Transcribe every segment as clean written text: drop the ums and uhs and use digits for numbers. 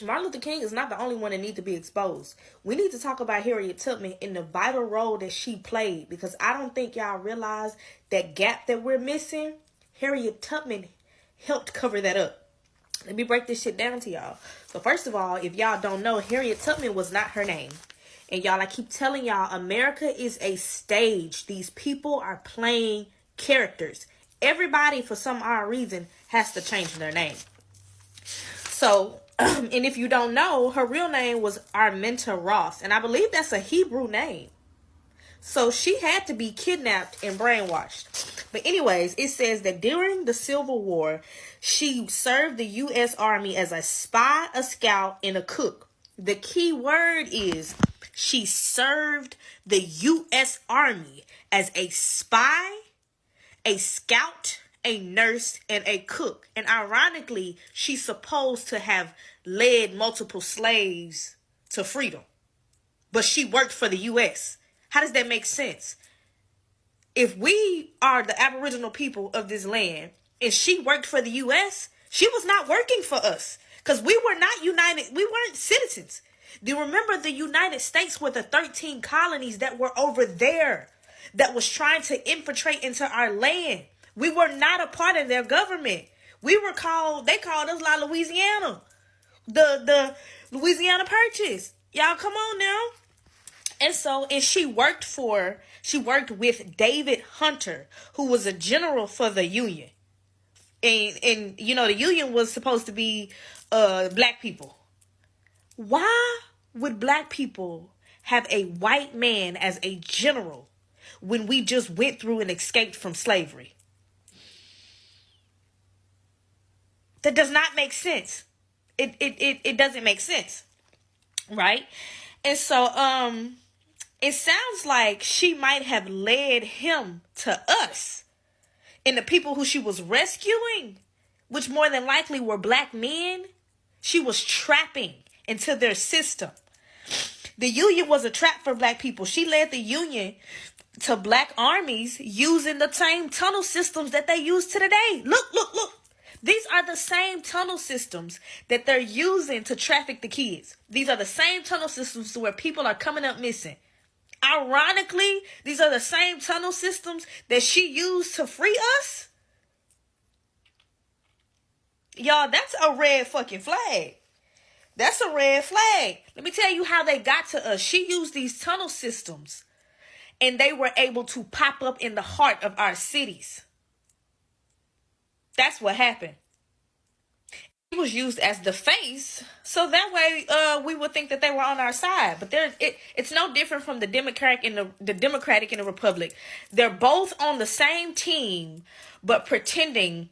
Martin Luther King is not the only one that needs to be exposed. We need to talk about Harriet Tubman in the vital role that she played, because I don't think y'all realize that gap that we're missing. Harriet Tubman helped cover that up. Let me break this shit down to y'all. So first of all, if y'all don't know, Harriet Tubman was not her name. And y'all, I keep telling y'all, America is a stage. These people are playing characters. Everybody, for some odd reason, has to change their name. So, and if you don't know, her real name was Arminta Ross. And I believe that's a Hebrew name. So she had to be kidnapped and brainwashed. But anyways, it says that during the Civil War, she served the U.S. Army as a spy, a scout, and a cook. The key word is she served the U.S. Army as a spy, a scout, a nurse, and a cook. And ironically, she's supposed to have led multiple slaves to freedom. But she worked for the U.S. How does that make sense? If we are the Aboriginal people of this land and she worked for the U.S., she was not working for us, because we were not united. We weren't citizens. Do you remember the United States were the 13 colonies that were over there that was trying to infiltrate into our land? We were not a part of their government. They called us La Louisiana. The Louisiana Purchase. Y'all come on now. And she worked with David Hunter, who was a general for the Union. And you know, the Union was supposed to be black people. Why would black people have a white man as a general when we just went through and escaped from slavery? That does not make sense. It doesn't make sense. Right? And so, it sounds like she might have led him to us. And the people who she was rescuing, which more than likely were black men, she was trapping into their system. The Union was a trap for black people. She led the Union to black armies using the same tunnel systems that they use to today. Look. These are the same tunnel systems that they're using to traffic the kids. These are the same tunnel systems to where people are coming up missing. Ironically, these are the same tunnel systems that she used to free us. Y'all, that's a red fucking flag. That's a red flag. Let me tell you how they got to us. She used these tunnel systems, and they were able to pop up in the heart of our cities. That's what happened. It was used as the face, so that way we would think that they were on our side. But it's no different from the Democratic and the Democratic and the Republic. They're both on the same team, but pretending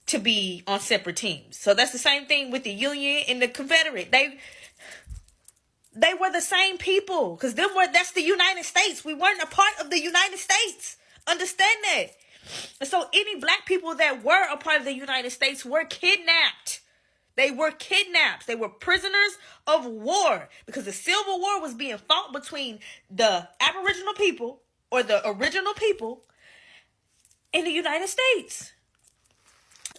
to be on separate teams. So that's the same thing with the Union and the Confederate. They were the same people, because that's the United States. We weren't a part of the United States. Understand that. And so any black people that were a part of the United States were kidnapped. They were kidnapped. They were prisoners of war, because the Civil War was being fought between the Aboriginal people, or the original people, in the United States.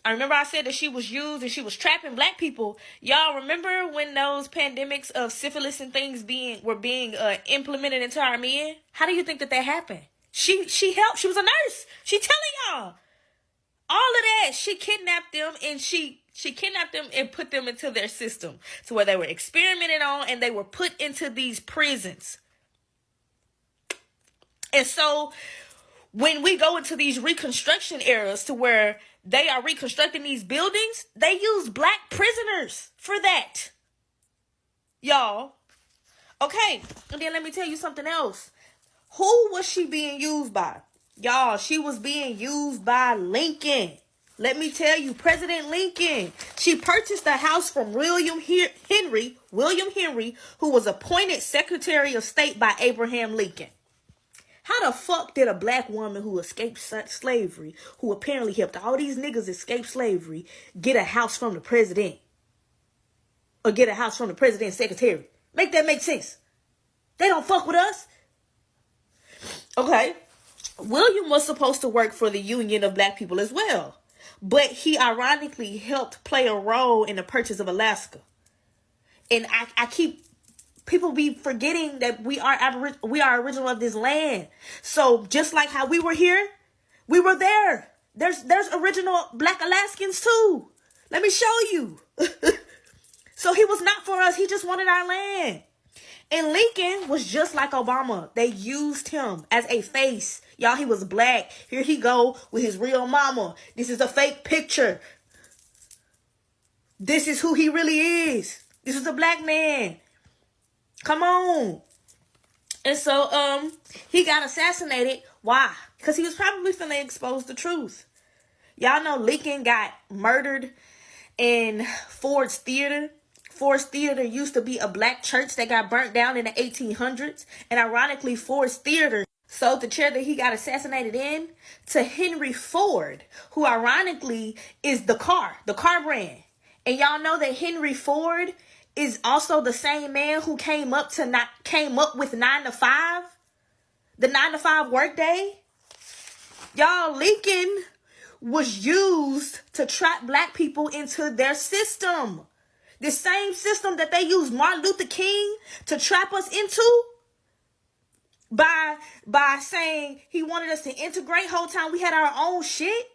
I remember I said that she was used and she was trapping black people. Y'all remember when those pandemics of syphilis and things were being implemented into our men? How do you think that happened? She helped. She was a nurse. She telling y'all all of that. She kidnapped them, and she kidnapped them and put them into their system to where they were experimented on, and they were put into these prisons. And so when we go into these reconstruction eras to where they are reconstructing these buildings, they use black prisoners for that. Y'all. Okay. And then let me tell you something else. Who was she being used by? Y'all, she was being used by Lincoln. Let me tell you, President Lincoln. She purchased a house from William Henry, who was appointed Secretary of State by Abraham Lincoln. How the fuck did a black woman who escaped slavery, who apparently helped all these niggas escape slavery, get a house from the president? Or get a house from the president's secretary? Make that make sense. They don't fuck with us. Okay. William was supposed to work for the Union of Black People as well, but he ironically helped play a role in the purchase of Alaska. And I keep, people be forgetting that we are original of this land. So just like how we were here, we were there. There's original Black Alaskans too. Let me show you. So he was not for us. He just wanted our land. And Lincoln was just like Obama. They used him as a face. Y'all, he was black. Here he go with his real mama. This is a fake picture. This is who he really is. This is a black man. Come on. And so he got assassinated. Why? Because he was probably finna expose the truth. Y'all know Lincoln got murdered in Ford's Theater. Ford's Theater used to be a black church that got burnt down in the 1800s. And ironically, Ford's Theater sold the chair that he got assassinated in to Henry Ford, who ironically is the car brand. And y'all know that Henry Ford is also the same man who came up with 9 to 5, the 9 to 5 workday. Y'all, Lincoln was used to trap black people into their system. The same system that they used Martin Luther King to trap us into by saying he wanted us to integrate whole time we had our own shit.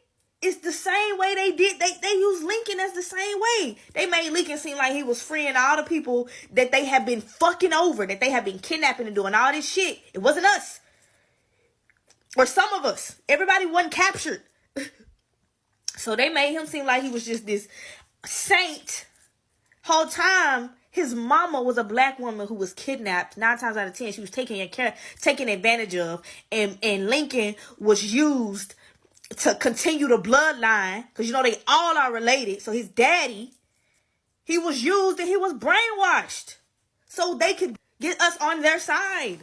It's the same way they did. They used Lincoln as the same way. They made Lincoln seem like he was freeing all the people that they have been fucking over, that they have been kidnapping and doing all this shit. It wasn't us. Or some of us. Everybody wasn't captured. So they made him seem like he was just this saint. Whole time, his mama was a black woman who was kidnapped. 9 times out of 10, she was taken advantage of. And Lincoln was used to continue the bloodline, because you know they all are related. So his daddy, he was used and he was brainwashed so they could get us on their side.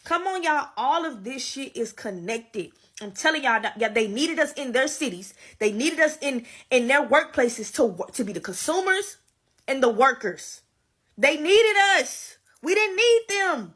Come on, y'all. All of this shit is connected. I'm telling y'all that they needed us in their cities. They needed us in their workplaces to be the consumers and the workers. They needed us. We didn't need them.